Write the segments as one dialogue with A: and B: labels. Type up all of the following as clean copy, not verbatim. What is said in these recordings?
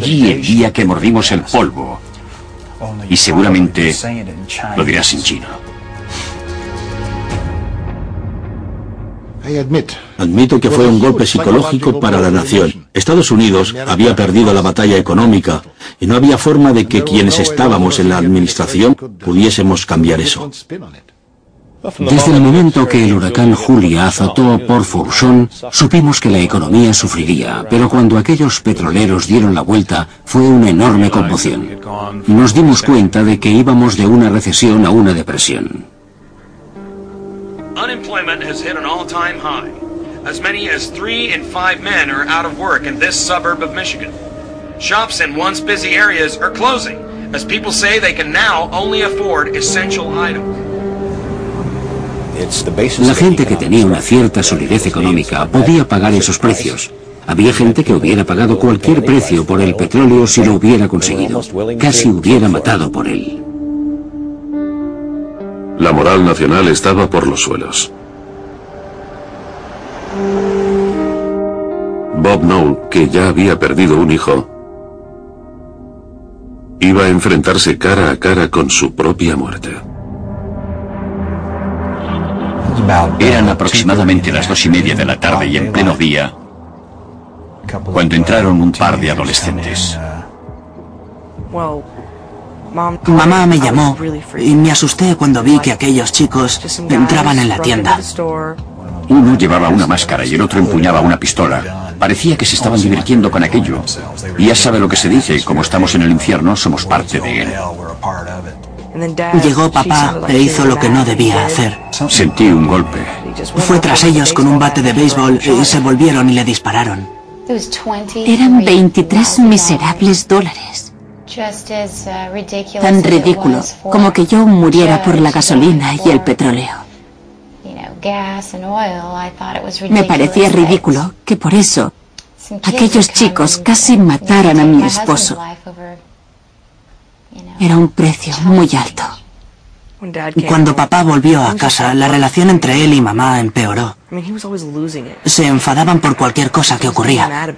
A: allí el día que mordimos el polvo. Y seguramente lo dirás en chino.
B: Admito que fue un golpe psicológico para la nación. Estados Unidos había perdido la batalla económica y no había forma de que quienes estábamos en la administración pudiésemos cambiar eso.
C: Desde el momento que el huracán Julia azotó Port Fourchon, supimos que la economía sufriría, pero cuando aquellos petroleros dieron la vuelta, fue una enorme conmoción. Nos dimos cuenta de que íbamos de una recesión a una depresión.
D: Unemployment has hit an all-time high. As many as 3 in 5 men are out of work in this suburb of Michigan. Shops in once busy areas are closing, as people say they can now only afford essential items.
C: La gente que tenía una cierta solidez económica podía pagar esos precios. Había gente que hubiera pagado cualquier precio por el petróleo si lo hubiera conseguido. Casi hubiera matado por él.
E: La moral nacional estaba por los suelos. Bob Knoll, que ya había perdido un hijo, iba a enfrentarse cara a cara con su propia muerte.
A: Eran aproximadamente las 2:30 de la tarde y en pleno día, cuando entraron un par de adolescentes.
F: Mamá me llamó y me asusté cuando vi que aquellos chicos entraban en la tienda.
A: Uno llevaba una máscara y el otro empuñaba una pistola. Parecía que se estaban divirtiendo con aquello. Y ya sabe lo que se dice, como estamos en el infierno, somos parte de él.
F: Llegó papá e hizo lo que no debía hacer.
A: Sentí un golpe.
F: Fue tras ellos con un bate de béisbol y se volvieron y le dispararon.
G: Eran 23 miserables dólares. Tan ridículo como que yo muriera por la gasolina y el petróleo. Me parecía ridículo que por eso aquellos chicos casi mataran a mi esposo. Era un precio muy alto.
F: Cuando papá volvió a casa, la relación entre él y mamá empeoró. Se enfadaban por cualquier cosa que ocurría.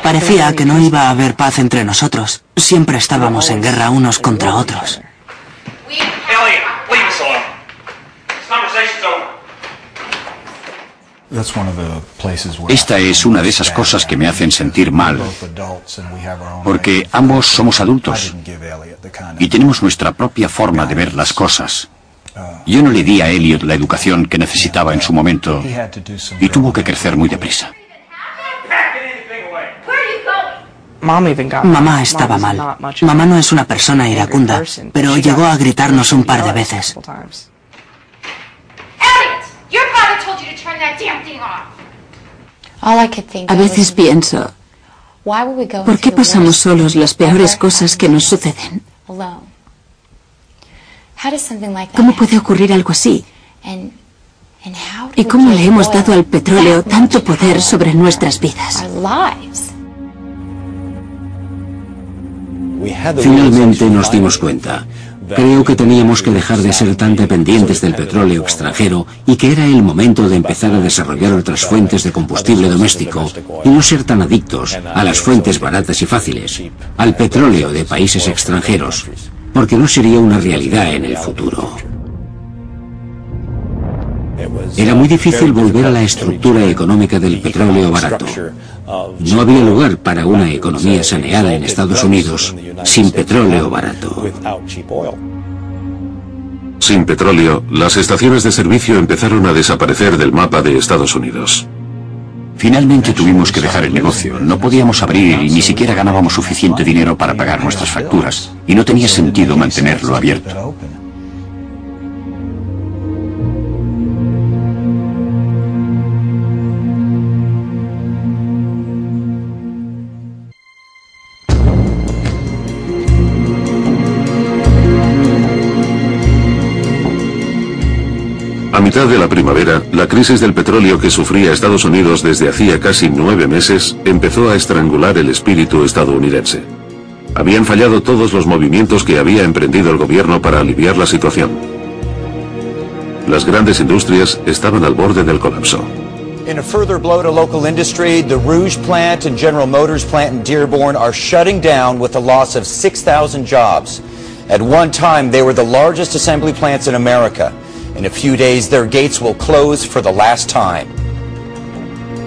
F: Parecía que no iba a haber paz entre nosotros. Siempre estábamos en guerra unos contra otros.
A: Esta es una de esas cosas que me hacen sentir mal, porque ambos somos adultos y tenemos nuestra propia forma de ver las cosas. Yo no le di a Elliot la educación que necesitaba en su momento y tuvo que crecer muy deprisa.
F: Mamá estaba mal. Mamá no es una persona iracunda, pero llegó a gritarnos un par de veces.
G: A veces pienso, ¿por qué pasamos solos las peores cosas que nos suceden? ¿Cómo puede ocurrir algo así? ¿Y cómo le hemos dado al petróleo tanto poder sobre nuestras vidas?
C: Finalmente nos dimos cuenta. Creo que teníamos que dejar de ser tan dependientes del petróleo extranjero y que era el momento de empezar a desarrollar otras fuentes de combustible doméstico y no ser tan adictos a las fuentes baratas y fáciles, al petróleo de países extranjeros, porque no sería una realidad en el futuro. Era muy difícil volver a la estructura económica del petróleo barato. No había lugar para una economía saneada en Estados Unidos sin petróleo barato.
E: Sin petróleo, las estaciones de servicio empezaron a desaparecer del mapa de Estados Unidos.
A: Finalmente tuvimos que dejar el negocio. No podíamos abrir y ni siquiera ganábamos suficiente dinero para pagar nuestras facturas. Y no tenía sentido mantenerlo abierto.
E: A mitad de la primavera, la crisis del petróleo que sufría Estados Unidos desde hacía casi 9 meses empezó a estrangular el espíritu estadounidense. Habían fallado todos los movimientos que había emprendido el gobierno para aliviar la situación. Las grandes industrias estaban al borde del colapso.
H: In a further blow to local industry, the Rouge plant and General Motors plant in Dearborn are shutting down with the loss of 6,000 jobs. At one time, they were the largest assembly plants in America. In a few days, their gates will close for the last time.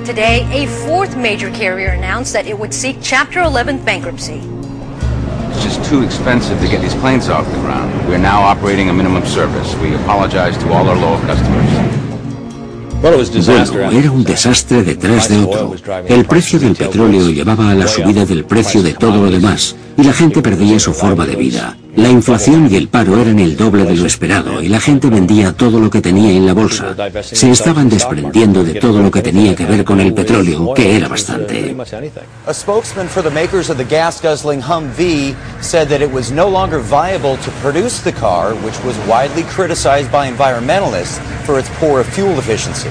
I: Today, a fourth major carrier announced that it would seek Chapter 11 bankruptcy.
J: It's just too expensive to get these planes off the ground. We're now operating a minimum service. We apologize to all our loyal customers.
C: Bueno, era un desastre detrás de otro. El precio del petróleo llevaba a la subida del precio de todo lo demás, y la gente perdía su forma de vida. La inflación y el paro eran el doble de lo esperado, y la gente vendía todo lo que tenía en la bolsa. Se estaban desprendiendo de todo lo que tenía que ver con el petróleo, que era bastante.
H: A spokesman for the makers of the gas-guzzling Humvee said that it was no longer viable to produce the car, which was widely criticized by environmentalists for its poor fuel efficiency.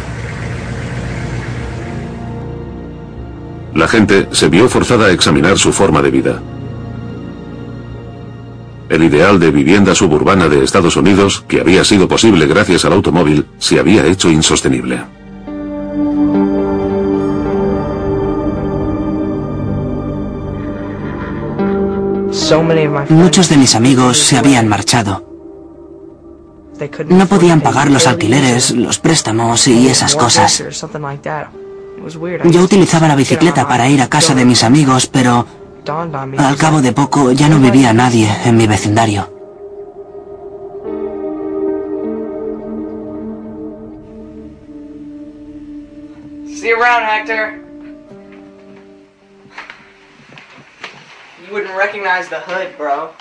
E: La gente se vio forzada a examinar su forma de vida. El ideal de vivienda suburbana de Estados Unidos, que había sido posible gracias al automóvil, se había hecho insostenible.
F: Muchos de mis amigos se habían marchado. No podían pagar los alquileres, los préstamos y esas cosas. Yo utilizaba la bicicleta para ir a casa de mis amigos, pero al cabo de poco ya no vivía nadie en mi vecindario.
K: See you around, Hector. You wouldn't recognize the hood, bro.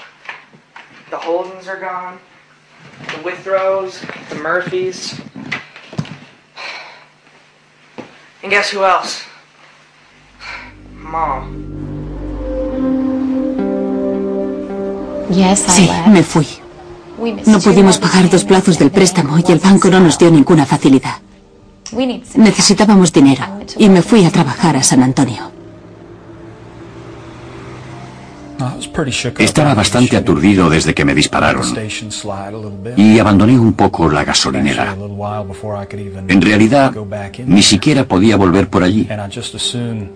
K: The Holdens are gone. The Withrows, the Murphys. And guess who else? Mom.
G: Sí, me fui. No pudimos pagar 2 plazos del préstamo y el banco no nos dio ninguna facilidad. Necesitábamos dinero y me fui a trabajar a San Antonio.
A: Estaba bastante aturdido desde que me dispararon y abandoné un poco la gasolinera. En realidad, ni siquiera podía volver por allí.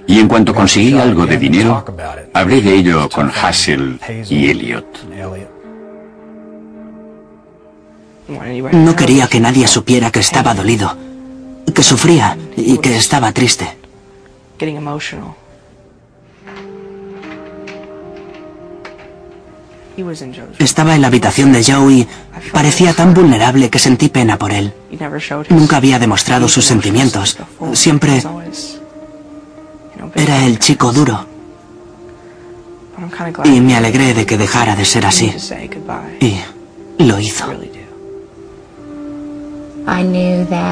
A: Y en cuanto conseguí algo de dinero, hablé de ello con Hazel y Elliot.
F: No quería que nadie supiera que estaba dolido, que sufría y que estaba triste. Estaba en la habitación de Joe y parecía tan vulnerable que sentí pena por él. Nunca había demostrado sus sentimientos. Siempre era el chico duro. Y me alegré de que dejara de ser así. Y lo hizo.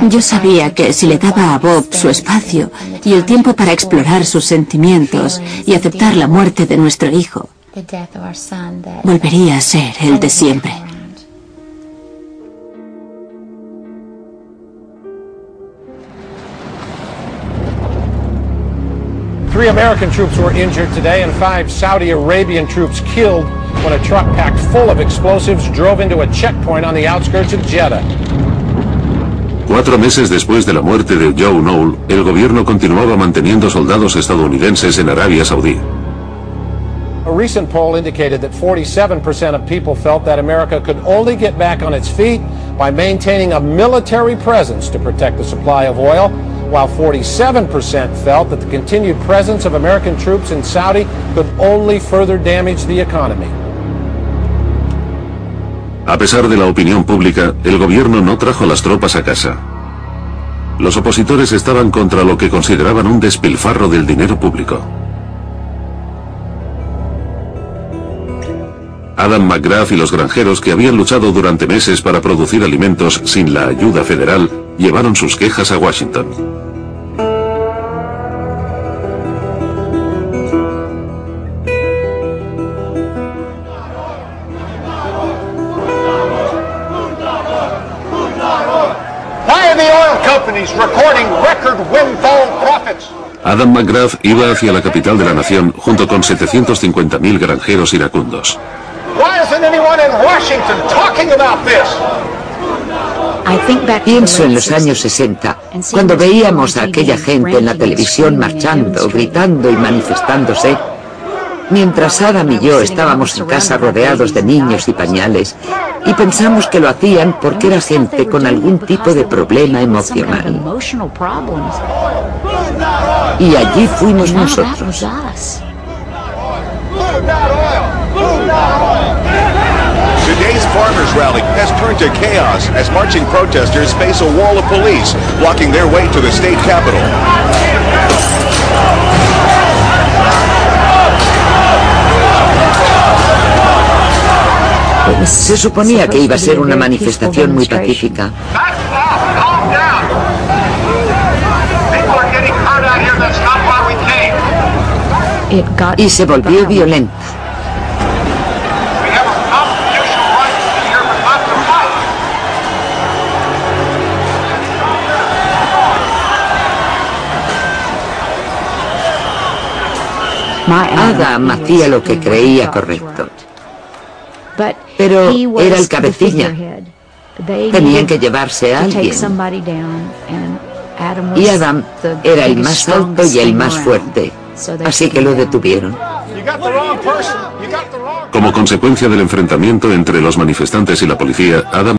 G: Yo sabía que si le daba a Bob su espacio y el tiempo para explorar sus sentimientos y aceptar la muerte de nuestro hijo, volvería a ser el de siempre.
L: Three American troops were injured today and 5 Saudi Arabian troops killed when a truck packed full of explosives drove into a checkpoint on the outskirts of Jeddah.
E: 4 meses después de la muerte de Joe Knoll, el gobierno continuaba manteniendo soldados estadounidenses en Arabia Saudí.
L: A recent poll indicated that 47% of people felt that America could only get back on its feet by maintaining a military presence to protect the supply of oil, while 47% felt that the continued presence of American troops in Saudi could only further damage the economy.
E: A pesar de la opinión pública, el gobierno no trajo las tropas a casa. Los opositores estaban contra lo que consideraban un despilfarro del dinero público. Adam McGrath y los granjeros que habían luchado durante meses para producir alimentos sin la ayuda federal llevaron sus quejas a Washington. Adam McGrath iba hacia la capital de la nación junto con 750.000 granjeros iracundos.
M: Pienso en los años 60, cuando veíamos a aquella gente en la televisión marchando, gritando y manifestándose, mientras Adam y yo estábamos en casa rodeados de niños y pañales, y pensamos que lo hacían porque era gente con algún tipo de problema emocional. Y allí fuimos nosotros.
N: Today's farmers' rally has turned to chaos as marching protesters face a wall of police blocking their way to the state capitol.
M: Se suponía que iba a ser una manifestación muy pacífica. Y se volvió violenta. Adam hacía lo que creía correcto. Pero era el cabecilla. Tenían que llevarse a alguien. Y Adam era el más alto y el más fuerte. Así que lo detuvieron.
E: Como consecuencia del enfrentamiento entre los manifestantes y la policía, Adam